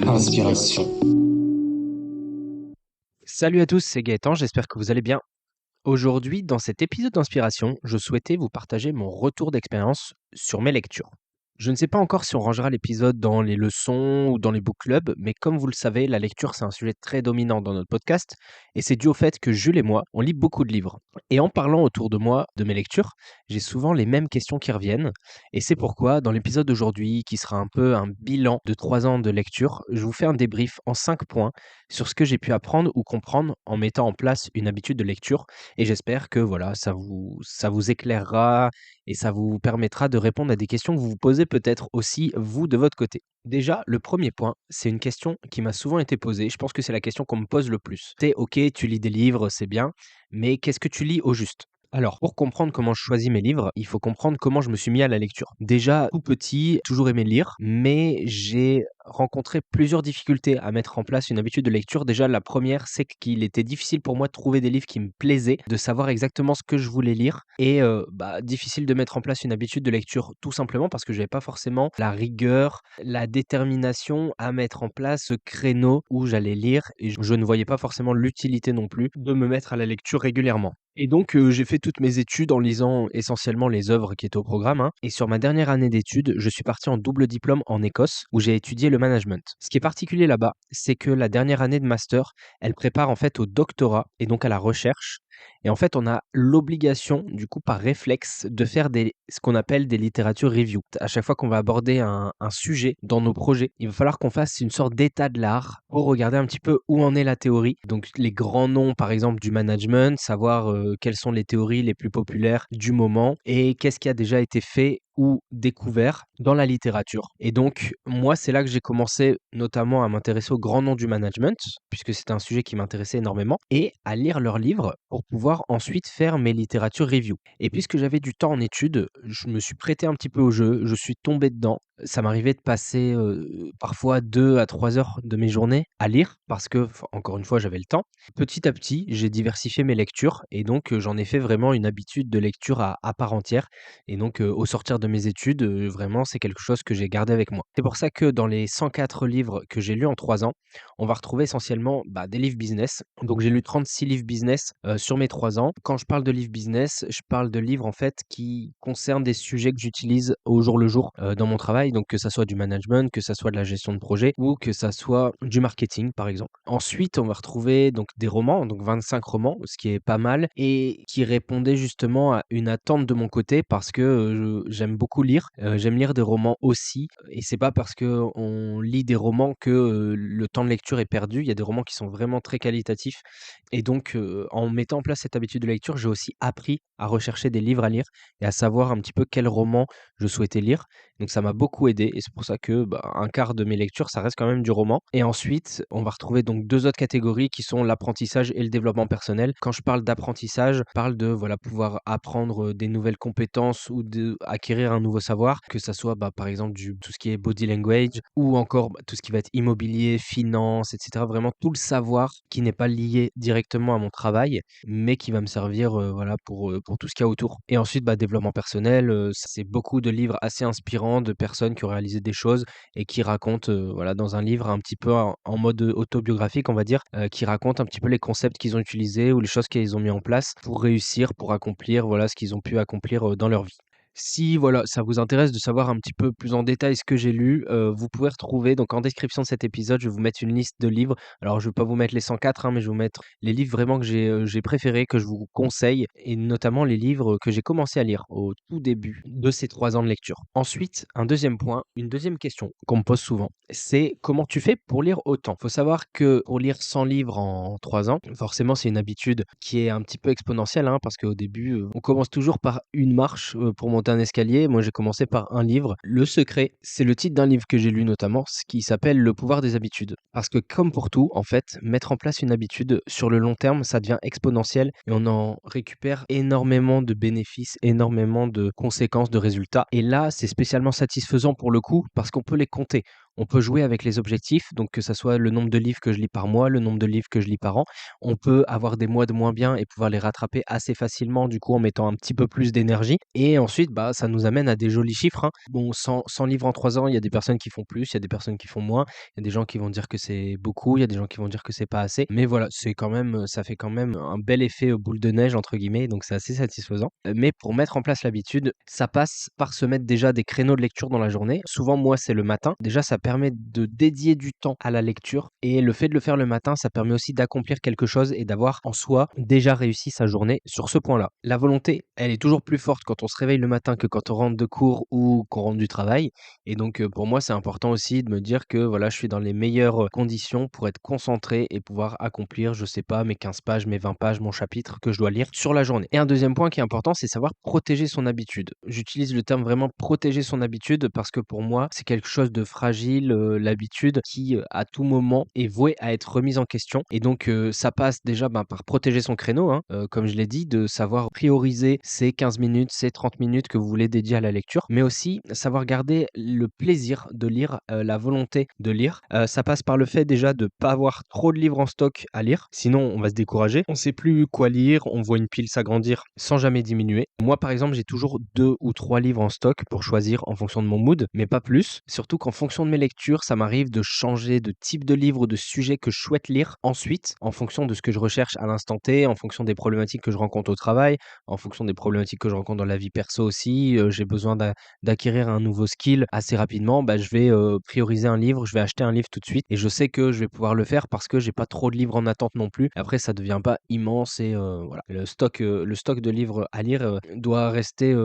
Inspiration. Salut à tous, c'est Gaëtan, j'espère que vous allez bien. Aujourd'hui, dans cet épisode d'inspiration, je souhaitais vous partager mon retour d'expérience sur mes lectures. Je ne sais pas encore si on rangera l'épisode dans les leçons ou dans les book clubs, mais comme vous le savez, la lecture c'est un sujet très dominant dans notre podcast, et c'est dû au fait que Jules et moi, on lit beaucoup de livres. Et en parlant autour de moi de mes lectures, j'ai souvent les mêmes questions qui reviennent, et c'est pourquoi dans l'épisode d'aujourd'hui, qui sera un peu un bilan de 3 ans de lecture, je vous fais un débrief en 5 points sur ce que j'ai pu apprendre ou comprendre en mettant en place une habitude de lecture, et j'espère que voilà, ça vous éclairera et ça vous permettra de répondre à des questions que vous vous posez peut-être aussi vous de votre côté. Déjà, le premier point, c'est une question qui m'a souvent été posée. Je pense que c'est la question qu'on me pose le plus. C'est OK, tu lis des livres, c'est bien, mais qu'est-ce que tu lis au juste? Alors, pour comprendre comment je choisis mes livres, il faut comprendre comment je me suis mis à la lecture. Déjà, tout petit, toujours aimé lire, mais j'ai rencontré plusieurs difficultés à mettre en place une habitude de lecture. Déjà, la première, c'est qu'il était difficile pour moi de trouver des livres qui me plaisaient, de savoir exactement ce que je voulais lire et difficile de mettre en place une habitude de lecture tout simplement parce que j'avais pas forcément la rigueur, la détermination à mettre en place ce créneau où j'allais lire et je ne voyais pas forcément l'utilité non plus de me mettre à la lecture régulièrement. Et donc, j'ai fait toutes mes études en lisant essentiellement les œuvres qui étaient au programme, hein, et sur ma dernière année d'études, je suis parti en double diplôme en Écosse où j'ai étudié le management. Ce qui est particulier là-bas, c'est que la dernière année de master, elle prépare en fait au doctorat et donc à la recherche et en fait, on a l'obligation, du coup, par réflexe, de faire ce qu'on appelle des littératures review. À chaque fois qu'on va aborder un sujet dans nos projets, il va falloir qu'on fasse une sorte d'état de l'art pour regarder un petit peu où en est la théorie. Donc, les grands noms, par exemple, du management, savoir quelles sont les théories les plus populaires du moment et qu'est-ce qui a déjà été fait ou découvert dans la littérature. Et donc, moi, c'est là que j'ai commencé notamment à m'intéresser aux grands noms du management, puisque c'était un sujet qui m'intéressait énormément, et à lire leurs livres pour pouvoir ensuite faire mes littératures review. Et puisque j'avais du temps en études, je me suis prêté un petit peu au jeu, je suis tombé dedans. Ça m'arrivait de passer parfois 2 à 3 heures de mes journées à lire, parce que, encore une fois, j'avais le temps. Petit à petit, j'ai diversifié mes lectures, et donc j'en ai fait vraiment une habitude de lecture à part entière. Et donc, au sortir de mes études, vraiment, c'est quelque chose que j'ai gardé avec moi. C'est pour ça que dans les 104 livres que j'ai lus en 3 ans, on va retrouver essentiellement, des livres business. Donc j'ai lu 36 livres business, sur mes 3 ans. Quand je parle de livres business, je parle de livres, en fait, qui concernent des sujets que j'utilise au jour le jour, dans mon travail. Donc que ça soit du management, que ça soit de la gestion de projet ou que ça soit du marketing, par exemple. Ensuite, on va retrouver donc des romans, donc 25 romans, ce qui est pas mal et qui répondait justement à une attente de mon côté parce que, j'aime beaucoup lire, j'aime lire des romans aussi et c'est pas parce qu'on lit des romans que, le temps de lecture est perdu. Il y a des romans qui sont vraiment très qualitatifs et donc, en mettant en place cette habitude de lecture, j'ai aussi appris à rechercher des livres à lire et à savoir un petit peu quel roman je souhaitais lire. Donc ça m'a beaucoup aidé et c'est pour ça que, 1/4 de mes lectures, ça reste quand même du roman. Et ensuite, on va retrouver donc 2 autres catégories qui sont l'apprentissage et le développement personnel. Quand je parle d'apprentissage, je parle de, voilà, pouvoir apprendre, des nouvelles compétences ou acquérir un nouveau savoir, que ça soit, par exemple du tout ce qui est body language ou encore, tout ce qui va être immobilier, finance et cetera. Vraiment tout le savoir qui n'est pas lié directement à mon travail, mais qui va me servir, voilà, pour tout ce qu'il y a autour. Et ensuite, développement personnel, c'est beaucoup de livres assez inspirants de personnes qui ont réalisé des choses et qui racontent, voilà, dans un livre un petit peu en mode, autobiographique, on va dire, qui racontent un petit peu les concepts qu'ils ont utilisés ou les choses qu'ils ont mis en place pour réussir, pour accomplir, voilà, ce qu'ils ont pu accomplir, dans leur vie. Si voilà, ça vous intéresse de savoir un petit peu plus en détail ce que j'ai lu, vous pouvez retrouver donc en description de cet épisode, je vais vous mettre une liste de livres. Alors je vais pas vous mettre les 104 hein, mais je vais vous mettre les livres vraiment que j'ai préférés, que je vous conseille et notamment les livres que j'ai commencé à lire au tout début de ces 3 ans de lecture. Ensuite, un deuxième point, une deuxième question qu'on me pose souvent, c'est: «Comment tu fais pour lire autant?» Faut savoir que pour lire 100 livres en 3 ans, forcément c'est une habitude qui est un petit peu exponentielle, hein, parce qu'au début, on commence toujours par une marche, pour monter un escalier. Moi, j'ai commencé par un livre. Le Secret, c'est le titre d'un livre que j'ai lu notamment, ce qui s'appelle Le pouvoir des habitudes. Parce que comme pour tout, en fait, mettre en place une habitude sur le long terme, ça devient exponentiel et on en récupère énormément de bénéfices, énormément de conséquences, de résultats. Et là, c'est spécialement satisfaisant pour le coup parce qu'on peut les compter. On peut jouer avec les objectifs, donc que ça soit le nombre de livres que je lis par mois, le nombre de livres que je lis par an. On peut avoir des mois de moins bien et pouvoir les rattraper assez facilement, du coup, en mettant un petit peu plus d'énergie et ensuite, bah, ça nous amène à des jolis chiffres, hein. Bon, 100 livres en 3 ans, il y a des personnes qui font plus, il y a des personnes qui font moins. Il y a des gens qui vont dire que c'est beaucoup, il y a des gens qui vont dire que c'est pas assez. Mais voilà, c'est quand même, ça fait quand même un bel effet, boule de neige entre guillemets, donc c'est assez satisfaisant. Mais pour mettre en place l'habitude, ça passe par se mettre déjà des créneaux de lecture dans la journée. Souvent, moi, c'est le matin. Déjà, ça permet de dédier du temps à la lecture et le fait de le faire le matin, ça permet aussi d'accomplir quelque chose et d'avoir en soi déjà réussi sa journée sur ce point-là. La volonté, elle est toujours plus forte quand on se réveille le matin que quand on rentre de cours ou qu'on rentre du travail et donc pour moi, c'est important aussi de me dire que voilà, je suis dans les meilleures, conditions pour être concentré et pouvoir accomplir, je sais pas, mes 15 pages, mes 20 pages, mon chapitre que je dois lire sur la journée. Et un deuxième point qui est important, c'est savoir protéger son habitude. J'utilise le terme vraiment protéger son habitude parce que pour moi, c'est quelque chose de fragile, l'habitude qui, à tout moment est vouée à être remise en question et donc ça passe déjà, ben, par protéger son créneau, hein, comme je l'ai dit, de savoir prioriser ces 15 minutes, ces 30 minutes que vous voulez dédier à la lecture, mais aussi savoir garder le plaisir de lire, la volonté de lire. Ça passe par le fait déjà de pas avoir trop de livres en stock à lire, sinon on va se décourager. On sait plus quoi lire, on voit une pile s'agrandir sans jamais diminuer. Moi, par exemple, j'ai toujours 2 ou 3 livres en stock pour choisir en fonction de mon mood, mais pas plus. Surtout qu'en fonction de mes lectures, ça m'arrive de changer de type de livre ou de sujet que je souhaite lire ensuite, en fonction de ce que je recherche à l'instant T, en fonction des problématiques que je rencontre au travail, en fonction des problématiques que je rencontre dans la vie perso aussi. J'ai besoin d'acquérir un nouveau skill assez rapidement, bah, je vais, prioriser un livre, je vais acheter un livre tout de suite et je sais que je vais pouvoir le faire parce que j'ai pas trop de livres en attente non plus. Après ça devient pas immense et voilà. Le stock de livres à lire, doit rester,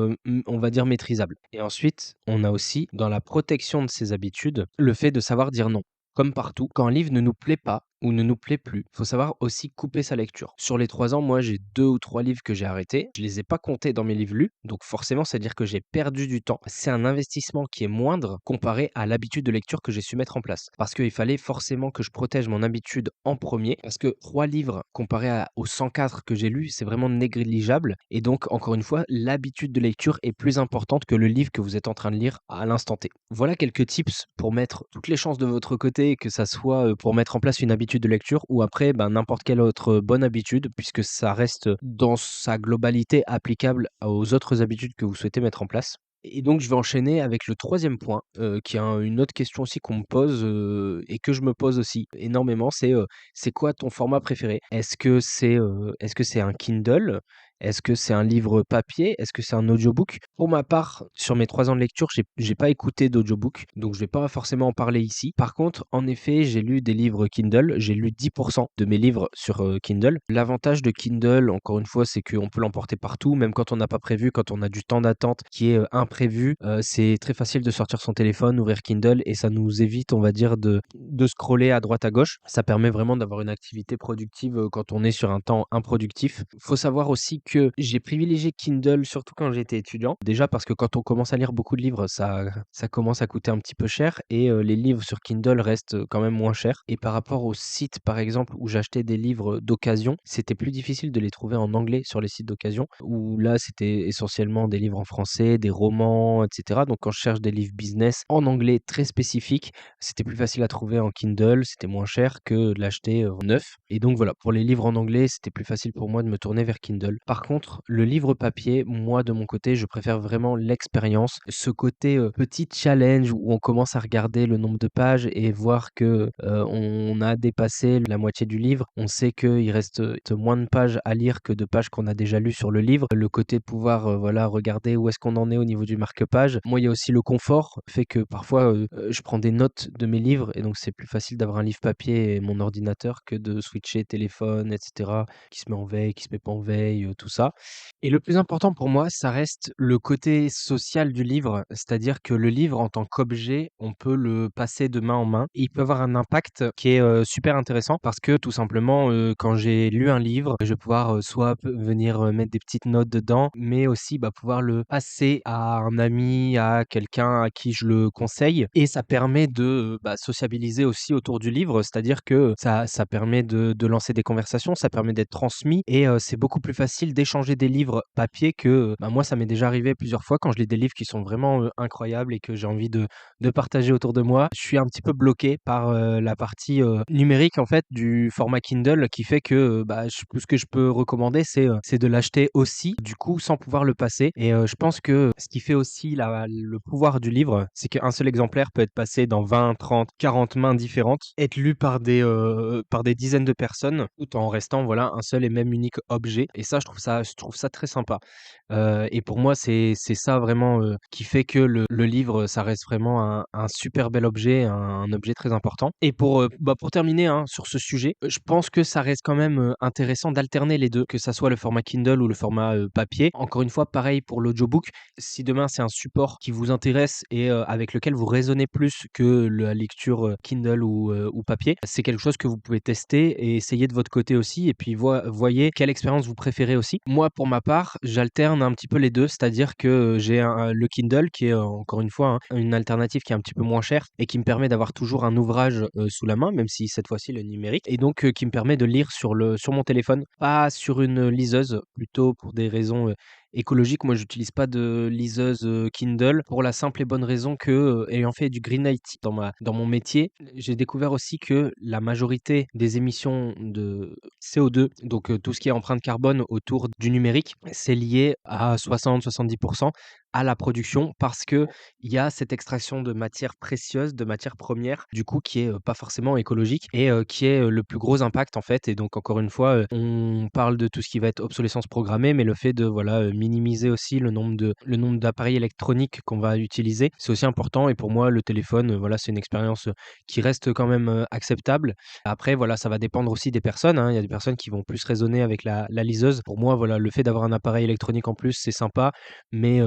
on va dire maîtrisable et ensuite, on a aussi dans la protection de ses habitudes, le fait de savoir dire non. Comme partout, quand un livre ne nous plaît pas ou ne nous plaît plus, faut savoir aussi couper sa lecture. Sur les 3 ans, moi, j'ai 2 ou 3 livres que j'ai arrêtés. Je les ai pas comptés dans mes livres lus, donc forcément, c'est-à-dire que j'ai perdu du temps. C'est un investissement qui est moindre comparé à l'habitude de lecture que j'ai su mettre en place. Parce qu'il fallait forcément que je protège mon habitude en premier, parce que 3 livres comparés aux 104 que j'ai lus, c'est vraiment négligeable. Et donc, encore une fois, l'habitude de lecture est plus importante que le livre que vous êtes en train de lire à l'instant T. Voilà quelques tips pour mettre toutes les chances de votre côté, que ça soit pour mettre en place une habitude de lecture ou après ben, n'importe quelle autre bonne habitude, puisque ça reste dans sa globalité applicable aux autres habitudes que vous souhaitez mettre en place. Et donc, je vais enchaîner avec le troisième point, qui est une autre question aussi qu'on me pose et que je me pose aussi énormément, c'est quoi ton format préféré? Est-ce que c'est un Kindle? Est-ce que c'est un livre papier? Est-ce que c'est un audiobook? Pour ma part, sur mes 3 ans de lecture, j'ai pas écouté d'audiobook, donc je vais pas forcément en parler ici. Par contre, en effet, j'ai lu des livres Kindle, j'ai lu 10 de mes livres sur, Kindle. L'avantage de Kindle, encore une fois, c'est qu'on peut l'emporter partout, même quand on n'a pas prévu, quand on a du temps d'attente qui est, imprévu, c'est très facile de sortir son téléphone, ouvrir Kindle et ça nous évite, on va dire, de scroller à droite à gauche. Ça permet vraiment d'avoir une activité productive, quand on est sur un temps improductif. Faut savoir aussi que j'ai privilégié Kindle surtout quand j'étais étudiant. Déjà parce que quand on commence à lire beaucoup de livres, ça commence à coûter un petit peu cher et les livres sur Kindle restent, quand même moins chers et par rapport aux sites, par exemple, où j'achetais des livres d'occasion, c'était plus difficile de les trouver en anglais sur les sites d'occasion, où là, c'était essentiellement des livres en français, des romans et cetera. Donc quand je cherche des livres business en anglais très spécifiques, c'était plus facile à trouver en Kindle, c'était moins cher que de l'acheter, neuf et donc voilà, pour les livres en anglais, c'était plus facile pour moi de me tourner vers Kindle. Par contre, le livre papier, moi, de mon côté, je préfère vraiment l'expérience, ce côté, petit challenge où on commence à regarder le nombre de pages et voir que, on a dépassé la moitié du livre. On sait qu'il reste, moins de pages à lire que de pages qu'on a déjà lues sur le livre. Le côté de pouvoir, voilà, regarder où est-ce qu'on en est au niveau du marque-page. Moi, il y a aussi le confort, fait que parfois, je prends des notes de mes livres et donc c'est plus facile d'avoir un livre papier et mon ordinateur que de switcher téléphone et cetera, qui se met en veille, qui se met pas en veille, tout ça. Et le plus important pour moi, ça reste le côté social du livre, c'est-à-dire que le livre en tant qu'objet, on peut le passer de main en main. Et il peut avoir un impact qui est, super intéressant parce que tout simplement, quand j'ai lu un livre, je vais pouvoir, soit venir, mettre des petites notes dedans, mais aussi, bah, pouvoir le passer à un ami, à quelqu'un à qui je le conseille et ça permet de, bah, sociabiliser aussi autour du livre. C'est-à-dire que ça permet de lancer des conversations, ça permet d'être transmis et c'est beaucoup plus facile d'échanger des livres papier que, moi ça m'est déjà arrivé plusieurs fois quand je lis des livres qui sont vraiment, incroyables et que j'ai envie de partager autour de moi. Je suis un petit peu bloqué par, la partie, numérique en fait du format Kindle qui fait que, ce que je peux recommander c'est de l'acheter aussi du coup sans pouvoir le passer et je pense que ce qui fait aussi le pouvoir du livre, c'est qu'un seul exemplaire peut être passé dans 20, 30, 40 mains différentes, être lu par des dizaines de personnes, tout en restant, voilà, un seul et même unique objet et ça, je trouve ça très sympa. Et pour moi, c'est ça vraiment, qui fait que le livre, ça reste vraiment un super bel objet, un objet très important. Et pour terminer, hein, sur ce sujet, je pense que ça reste quand même, intéressant d'alterner les 2, que ça soit le format Kindle ou le format, papier. Encore une fois, pareil pour l'audiobook. Si demain c'est un support qui vous intéresse et avec lequel vous raisonnez plus que la lecture, Kindle ou papier, c'est quelque chose que vous pouvez tester et essayer de votre côté aussi et puis voyez quelle expérience vous préférez aussi. Moi, pour ma part, j'alterne un petit peu les 2, c'est-à-dire que, j'ai le Kindle qui est, encore une fois, hein, une alternative qui est un petit peu moins chère et qui me permet d'avoir toujours un ouvrage, sous la main, même si cette fois-ci le numérique et donc qui me permet de lire sur mon téléphone, pas sur une liseuse, plutôt pour des raisons, écologiques. Moi, j'utilise pas de liseuse, Kindle pour la simple et bonne raison que, ayant fait du green IT dans mon métier, j'ai découvert aussi que la majorité des émissions de CO2, donc tout ce qui est empreinte carbone autour du numérique, c'est lié à 60-70 à la production parce que il y a cette extraction de matières précieuses, de matières premières, du coup, qui est, pas forcément écologique et qui est, le plus gros impact, en fait et donc encore une fois, on parle de tout ce qui va être obsolescence programmée, mais le fait de, voilà, minimiser aussi le nombre d'appareils électroniques qu'on va utiliser, c'est aussi important et pour moi, le téléphone, voilà, c'est une expérience, qui reste quand même, acceptable. Après, voilà, ça va dépendre aussi des personnes, hein. Il y a des personnes qui vont plus raisonner avec la liseuse. Pour moi, voilà, le fait d'avoir un appareil électronique en plus, c'est sympa, mais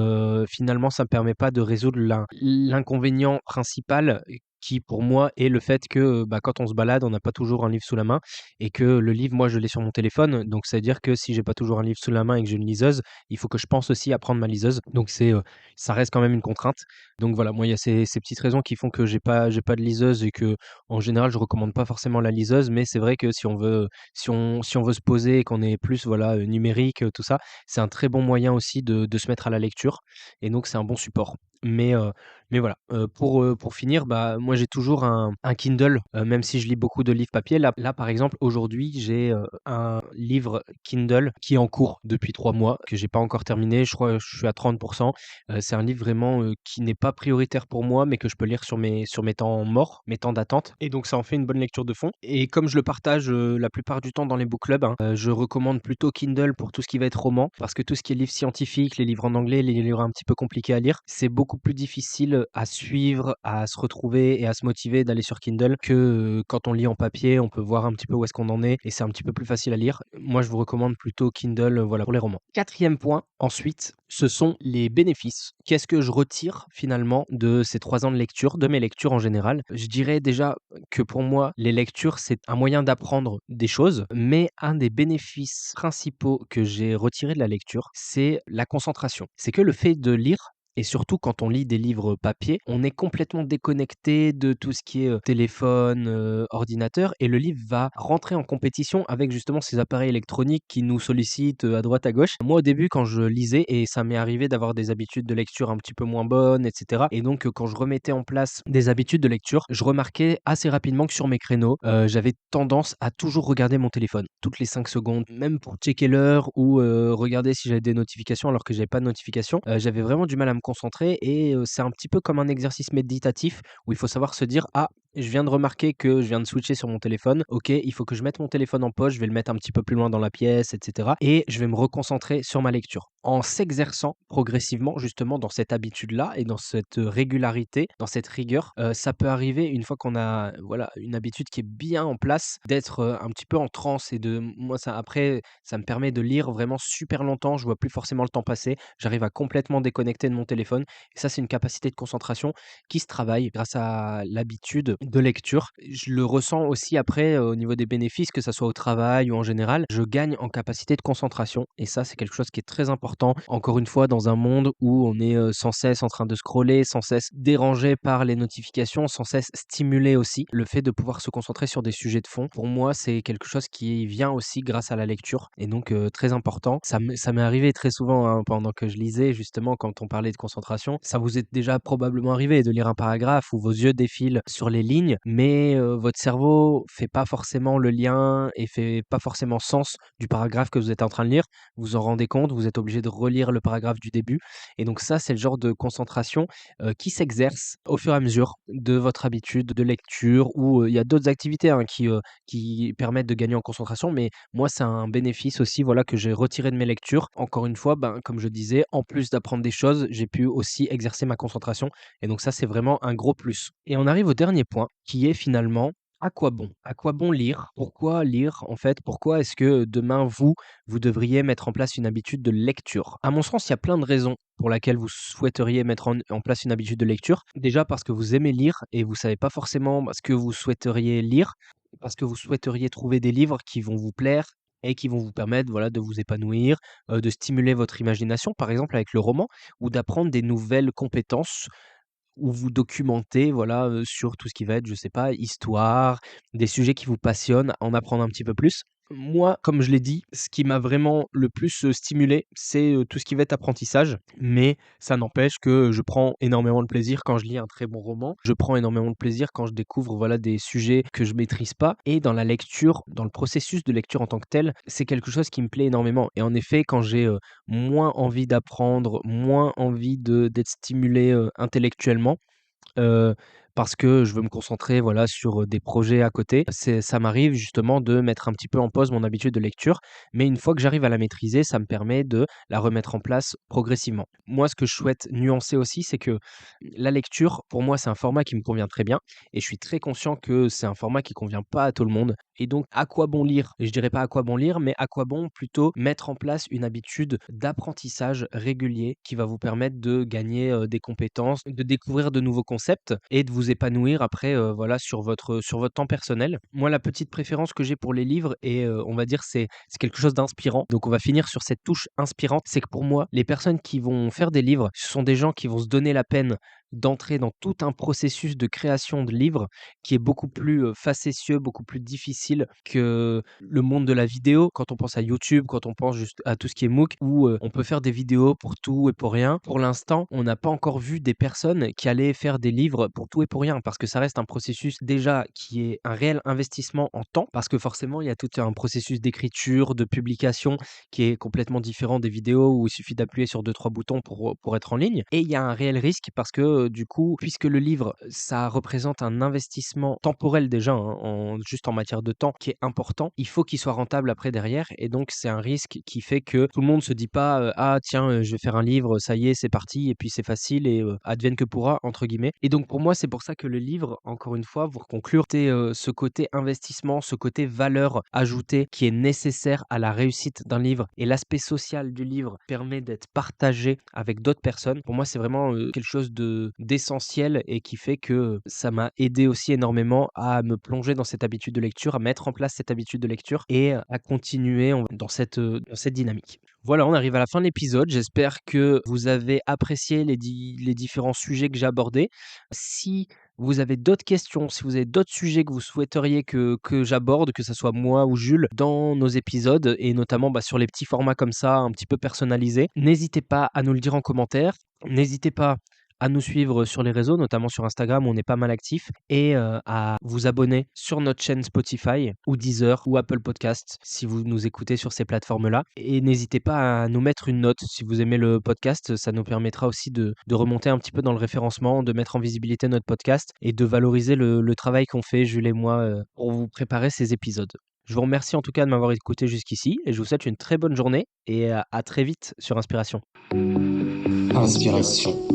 finalement, ça me permet pas de résoudre l'inconvénient principal qui, pour moi, est le fait que, quand on se balade, on n'a pas toujours un livre sous la main et que le livre, moi, je l'ai sur mon téléphone. Donc c'est à dire que si j'ai pas toujours un livre sous la main et que j'ai une liseuse, il faut que je pense aussi à prendre ma liseuse. Donc ça reste quand même une contrainte. Donc voilà, moi, il y a ces petites raisons qui font que j'ai pas de liseuse et que en général, je recommande pas forcément la liseuse, mais c'est vrai que si on veut se poser et qu'on est plus, voilà, numérique, tout ça, c'est un très bon moyen aussi de se mettre à la lecture et donc c'est un bon support. Mais voilà, pour finir, moi j'ai toujours un Kindle, même si je lis beaucoup de livres papier. Là, par exemple, aujourd'hui, j'ai, un livre Kindle qui est en cours depuis 3 mois, que j'ai pas encore terminé. Je crois que je suis à 30. C'est un livre vraiment, qui n'est pas prioritaire pour moi, mais que je peux lire sur mes temps morts, mes temps d'attente et donc ça en fait une bonne lecture de fond et comme je le partage, la plupart du temps dans les book clubs, hein, je recommande plutôt Kindle pour tout ce qui va être roman, parce que tout ce qui est livres scientifiques, les livres en anglais, les livres un petit peu compliqués à lire, c'est beaucoup plus difficile à suivre, à se retrouver et à se motiver d'aller sur Kindle que, quand on lit en papier, on peut voir un petit peu où est-ce qu'on en est et c'est un petit peu plus facile à lire. Moi, je vous recommande plutôt Kindle, voilà, pour les romans. 4e point, ensuite, ce sont les bénéfices. Qu'est-ce que je retire finalement de ces 3 ans de lecture, de mes lectures en général? Je dirais déjà que pour moi, les lectures, c'est un moyen d'apprendre des choses, mais un des bénéfices principaux que j'ai retiré de la lecture, c'est la concentration. C'est que le fait de lire et surtout quand on lit des livres papier, on est complètement déconnecté de tout ce qui est, téléphone, ordinateur et le livre va rentrer en compétition avec justement ces appareils électroniques qui nous sollicitent, à droite à gauche. Moi, au début, quand je lisais et ça m'est arrivé d'avoir des habitudes de lecture un petit peu moins bonnes et cetera et donc quand je remettais en place des habitudes de lecture, je remarquais assez rapidement que sur mes créneaux, j'avais tendance à toujours regarder mon téléphone toutes les 5 secondes, même pour checker l'heure ou, regarder si j'avais des notifications alors que j'avais pas de notifications. J'avais vraiment du mal à me concentrer et c'est un petit peu comme un exercice méditatif où il faut savoir se dire: «Ah, je viens de remarquer que je viens de switcher sur mon téléphone. OK, il faut que je mette mon téléphone en poche, je vais le mettre un petit peu plus loin dans la pièce et cetera et je vais me reconcentrer sur ma lecture». En s'exerçant progressivement justement dans cette habitude-là et dans cette, régularité, dans cette rigueur, ça peut arriver une fois qu'on a, voilà, une habitude qui est bien en place, d'être, un petit peu en transe et de moi ça après, ça me permet de lire vraiment super longtemps, je vois plus forcément le temps passer. J'arrive à complètement déconnecter de mon téléphone et ça, c'est une capacité de concentration qui se travaille grâce à l'habitude de lecture. Je le ressens aussi après, au niveau des bénéfices, que ça soit au travail ou en général. Je gagne en capacité de concentration et ça, c'est quelque chose qui est très important. Encore une fois, dans un monde où on est, sans cesse en train de scroller, sans cesse dérangé par les notifications, sans cesse stimulé aussi. Le fait de pouvoir se concentrer sur des sujets de fond, pour moi, c'est quelque chose qui vient aussi grâce à la lecture et donc très important. Ça m'est arrivé très souvent, hein, pendant que je lisais, justement, quand on parlait de concentration. Ça vous est déjà probablement arrivé de lire un paragraphe où vos yeux défilent sur les lignes, mais votre cerveau fait pas forcément le lien et fait pas forcément sens du paragraphe que vous êtes en train de lire. Vous vous en rendez compte, vous êtes obligé de relire le paragraphe du début et donc ça, c'est le genre de concentration, qui s'exerce au fur et à mesure de votre habitude de lecture ou, il y a d'autres activités, hein, qui permettent de gagner en concentration, mais moi, c'est un bénéfice aussi, voilà, que j'ai retiré de mes lectures. Encore une fois, ben, comme je disais, en plus d'apprendre des choses, j'ai pu aussi exercer ma concentration et donc ça, c'est vraiment un gros plus. Et on arrive au dernier point qui est finalement à quoi bon? À quoi bon lire? Pourquoi lire en fait? Pourquoi est-ce que demain vous devriez mettre en place une habitude de lecture? À mon sens, il y a plein de raisons pour laquelle vous souhaiteriez mettre en place une habitude de lecture. Déjà parce que vous aimez lire et vous savez pas forcément ce que vous souhaiteriez lire, parce que vous souhaiteriez trouver des livres qui vont vous plaire et qui vont vous permettre, voilà, de vous épanouir, de stimuler votre imagination, par exemple avec le roman, ou d'apprendre des nouvelles compétences où vous documentez, voilà, sur tout ce qui va être, je sais pas, histoire, des sujets qui vous passionnent, en apprendre un petit peu plus. Moi, comme je l'ai dit, ce qui m'a vraiment le plus, stimulé, c'est, tout ce qui va être apprentissage, mais ça n'empêche que je prends énormément de plaisir quand je lis un très bon roman. Je prends énormément de plaisir quand je découvre, voilà, des sujets que je maîtrise pas et dans la lecture, dans le processus de lecture en tant que tel, c'est quelque chose qui me plaît énormément et en effet, quand j'ai, moins envie d'apprendre, moins envie de d'être stimulé, intellectuellement, heu, parce que je veux me concentrer, voilà, sur, des projets à côté. Ça m'arrive justement de mettre un petit peu en pause mon habitude de lecture, mais une fois que j'arrive à la maîtriser, ça me permet de la remettre en place progressivement. Moi, ce que je souhaite nuancer aussi, c'est que la lecture, pour moi, c'est un format qui me convient très bien et je suis très conscient que c'est un format qui convient pas à tout le monde et donc à quoi bon lire? Je dirais pas à quoi bon lire, mais à quoi bon plutôt mettre en place une habitude d'apprentissage régulier qui va vous permettre de gagner, des compétences, de découvrir de nouveaux concepts et de vous épanouir après, voilà, sur votre temps personnel. Moi, la petite préférence que j'ai pour les livres et on va dire c'est quelque chose d'inspirant. Donc on va finir sur cette touche inspirante. C'est que pour moi, les personnes qui vont faire des livres, ce sont des gens qui vont se donner la peine d'entrer dans tout un processus de création de livres qui est beaucoup plus, facétieux, beaucoup plus difficile que le monde de la vidéo. Quand on pense à YouTube, quand on pense juste à tout ce qui est MOOC où, on peut faire des vidéos pour tout et pour rien. Pour l'instant, on n'a pas encore vu des personnes qui allaient faire des livres pour tout et pour rien parce que ça reste un processus déjà qui est un réel investissement en temps parce que forcément il y a tout un processus d'écriture, de publication qui est complètement différent des vidéos où il suffit d'appuyer sur deux trois boutons pour être en ligne et il y a un réel risque parce que, du coup, puisque le livre, ça représente un investissement temporel déjà, hein, juste en matière de temps qui est important, il faut qu'il soit rentable après derrière et donc c'est un risque qui fait que tout le monde se dit pas, «Ah tiens, je vais faire un livre, ça y est, c'est parti et puis c'est facile et advienne que pourra» entre guillemets et donc pour moi, c'est pour ça que le livre, encore une fois, pour conclure, c'est, ce côté investissement, ce côté valeur ajoutée qui est nécessaire à la réussite d'un livre et l'aspect social du livre permet d'être partagé avec d'autres personnes. Pour moi, c'est vraiment, quelque chose d'essentiel et qui fait que ça m'a aidé aussi énormément à me plonger dans cette habitude de lecture, à mettre en place cette habitude de lecture et à continuer dans cette dynamique. Voilà, on arrive à la fin de l'épisode. J'espère que vous avez apprécié les différents sujets que j'ai abordés. Si vous avez d'autres questions, si vous avez d'autres sujets que vous souhaiteriez que j'aborde, que ce soit moi ou Jules, dans nos épisodes et notamment, bah, sur les petits formats comme ça, un petit peu personnalisés, n'hésitez pas à nous le dire en commentaire. N'hésitez pas à nous suivre sur les réseaux, notamment sur Instagram où on est pas mal actif et à vous abonner sur notre chaîne Spotify ou Deezer ou Apple Podcasts si vous nous écoutez sur ces plateformes-là et n'hésitez pas à nous mettre une note si vous aimez le podcast, ça nous permettra aussi de remonter un petit peu dans le référencement, de mettre en visibilité notre podcast et de valoriser le travail qu'on fait Jules et moi, pour vous préparer ces épisodes. Je vous remercie en tout cas de m'avoir écouté jusqu'ici et je vous souhaite une très bonne journée et à très vite sur Inspiration. Inspiration.